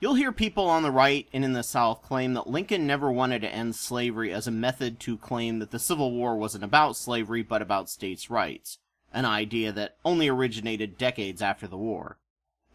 You'll hear people on the right and in the South claim that Lincoln never wanted to end slavery as a method to claim that the Civil War wasn't about slavery but about states' rights, an idea that only originated decades after the war.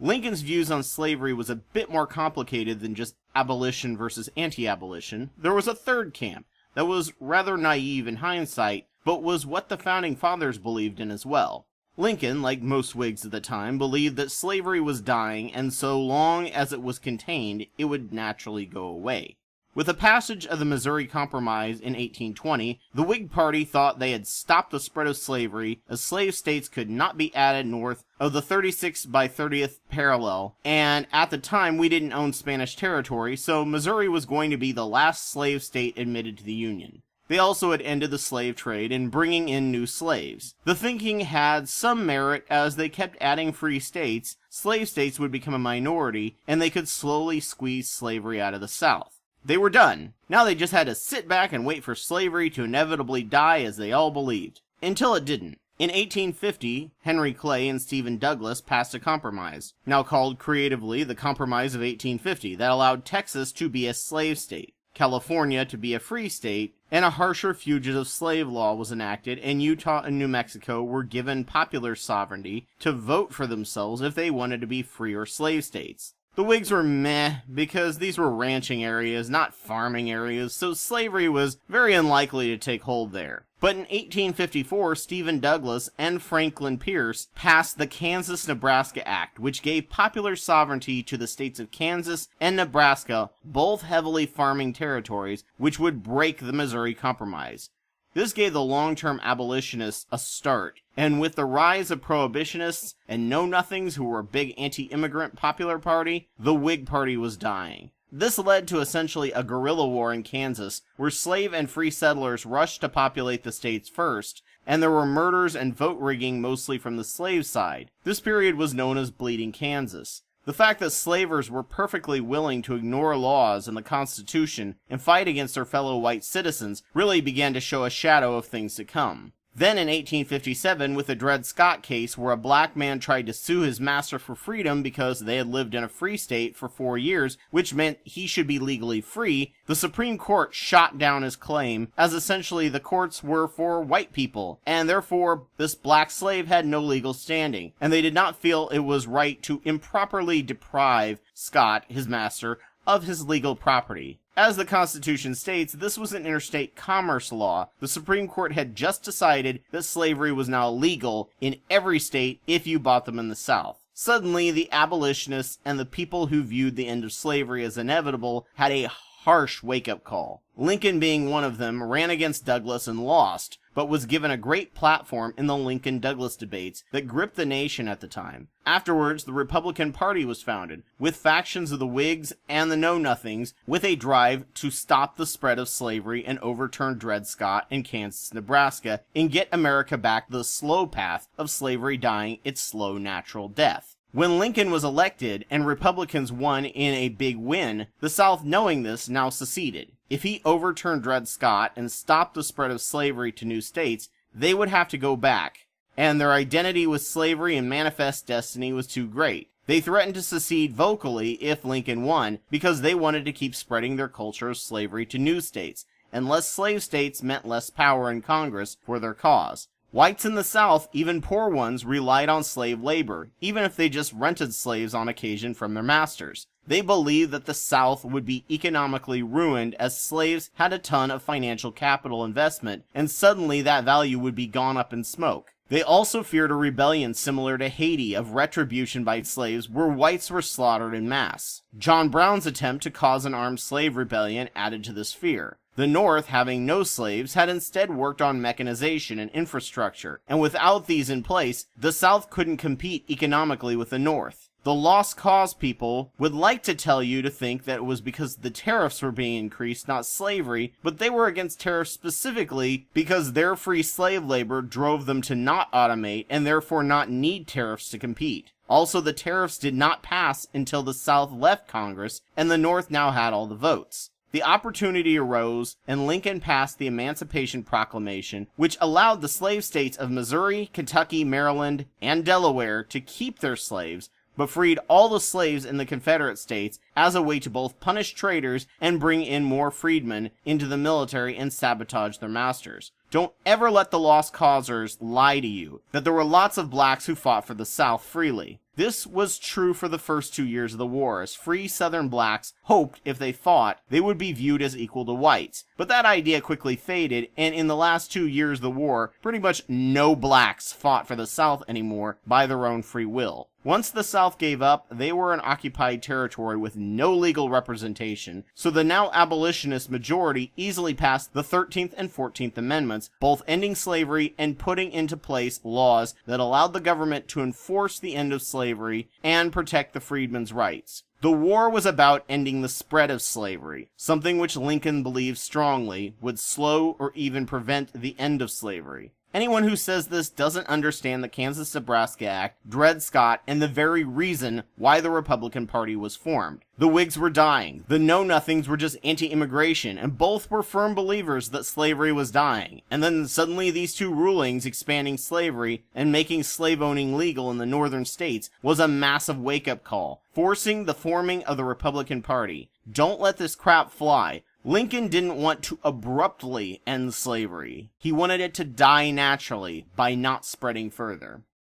Lincoln's views on slavery was a bit more complicated than just abolition versus anti-abolition. There was a third camp that was rather naive in hindsight, but was what the Founding Fathers believed in as well. Lincoln, like most Whigs at the time, believed that slavery was dying, and so long as it was contained, it would naturally go away. With the passage of the Missouri Compromise in 1820, the Whig Party thought they had stopped the spread of slavery, as slave states could not be added north of the 36 by 30th parallel, and at the time we didn't own Spanish territory, so Missouri was going to be the last slave state admitted to the Union. They also had ended the slave trade in bringing in new slaves. The thinking had some merit as they kept adding free states, slave states would become a minority, and they could slowly squeeze slavery out of the South. They were done. Now they just had to sit back and wait for slavery to inevitably die as they all believed. Until it didn't. In 1850, Henry Clay and Stephen Douglas passed a compromise, now called creatively the Compromise of 1850, that allowed Texas to be a slave state, California to be a free state, and a harsher fugitive slave law was enacted, and Utah and New Mexico were given popular sovereignty to vote for themselves if they wanted to be free or slave states. The Whigs were meh, because these were ranching areas, not farming areas, so slavery was very unlikely to take hold there. But in 1854, Stephen Douglas and Franklin Pierce passed the Kansas-Nebraska Act, which gave popular sovereignty to the states of Kansas and Nebraska, both heavily farming territories, which would break the Missouri Compromise. This gave the long-term abolitionists a start, and with the rise of prohibitionists and know-nothings who were a big anti-immigrant popular party, the Whig Party was dying. This led to essentially a guerrilla war in Kansas, where slave and free settlers rushed to populate the states first, and there were murders and vote rigging mostly from the slave side. This period was known as Bleeding Kansas. The fact that slavers were perfectly willing to ignore laws and the Constitution and fight against their fellow white citizens really began to show a shadow of things to come. Then in 1857, with the Dred Scott case, where a black man tried to sue his master for freedom because they had lived in a free state for 4 years, which meant he should be legally free, the Supreme Court shot down his claim, as essentially the courts were for white people, and therefore this black slave had no legal standing, and they did not feel it was right to improperly deprive Scott, his master, of his legal property. As the Constitution states, this was an interstate commerce law. The Supreme Court had just decided that slavery was now legal in every state if you bought them in the South. Suddenly, the abolitionists and the people who viewed the end of slavery as inevitable had a harsh wake-up call. Lincoln, being one of them, ran against Douglas and lost, but was given a great platform in the Lincoln-Douglas debates that gripped the nation at the time. Afterwards, the Republican Party was founded, with factions of the Whigs and the Know-Nothings, with a drive to stop the spread of slavery and overturn Dred Scott and Kansas-Nebraska and get America back the slow path of slavery dying its slow natural death. When Lincoln was elected and Republicans won in a big win, the South, knowing this, now seceded. If he overturned Dred Scott and stopped the spread of slavery to new states, they would have to go back, and their identity with slavery and manifest destiny was too great. They threatened to secede vocally if Lincoln won, because they wanted to keep spreading their culture of slavery to new states, and less slave states meant less power in Congress for their cause. Whites in the South, even poor ones, relied on slave labor, even if they just rented slaves on occasion from their masters. They believed that the South would be economically ruined as slaves had a ton of financial capital investment, and suddenly that value would be gone up in smoke. They also feared a rebellion similar to Haiti of retribution by slaves where whites were slaughtered in mass. John Brown's attempt to cause an armed slave rebellion added to this fear. The North, having no slaves, had instead worked on mechanization and infrastructure, and without these in place, the South couldn't compete economically with the North. The Lost Cause people would like to tell you to think that it was because the tariffs were being increased, not slavery, but they were against tariffs specifically because their free slave labor drove them to not automate and therefore not need tariffs to compete. Also, the tariffs did not pass until the South left Congress, and the North now had all the votes. The opportunity arose, and Lincoln passed the Emancipation Proclamation, which allowed the slave states of Missouri, Kentucky, Maryland, and Delaware to keep their slaves, but freed all the slaves in the Confederate states as a way to both punish traitors and bring in more freedmen into the military and sabotage their masters. Don't ever let the lost causers lie to you that there were lots of blacks who fought for the South freely. This was true for the first 2 years of the war, as free Southern blacks hoped if they fought, they would be viewed as equal to whites. But that idea quickly faded, and in the last 2 years of the war, pretty much no blacks fought for the South anymore by their own free will. Once the South gave up, they were an occupied territory with no legal representation, so the now abolitionist majority easily passed the 13th and 14th Amendments, both ending slavery and putting into place laws that allowed the government to enforce the end of slavery and protect the freedmen's rights. The war was about ending the spread of slavery, something which Lincoln believed strongly would slow or even prevent the end of slavery. Anyone who says this doesn't understand the Kansas-Nebraska Act, Dred Scott, and the very reason why the Republican Party was formed. The Whigs were dying, the Know-Nothings were just anti-immigration, and both were firm believers that slavery was dying. And then suddenly these two rulings expanding slavery and making slave-owning legal in the northern states was a massive wake-up call, forcing the forming of the Republican Party. Don't let this crap fly. Lincoln didn't want to abruptly end slavery. He wanted it to die naturally by not spreading further.